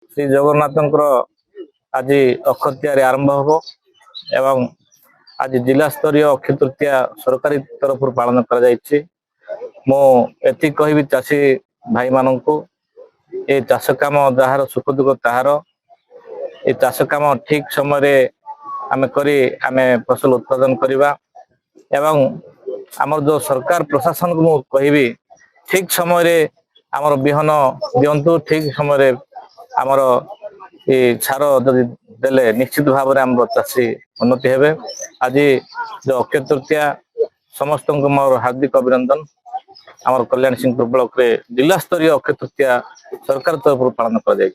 श्री जगन्नाथंकर आज अक्षय तृतीया आरंभ हो एवं आज जिला स्तरीय अक्षय तृतीया सरकारी तरफ पालन कर मुझे कहि चाषी भाई मान ये चाष कम जार सुख दुख ताहार ये चाष कम ठीक समय आम आमे फसल उत्पादन करवा एवं आमर जो सरकार प्रशासन को मुझे ठीक समय आमर बिहन दिंतु ठीक समय आमर ये सार जदि देले निश्चित भाव में आम चाषी उन्नति हेबे। आज जो अक्षय तृतीया समस्त मोर हार्दिक अभिनंदन। आमर कल्याण सिंहपुर ब्लॉक रे जिला स्तरीय अक्षय तृतीया सरकार तरफ पालन कर।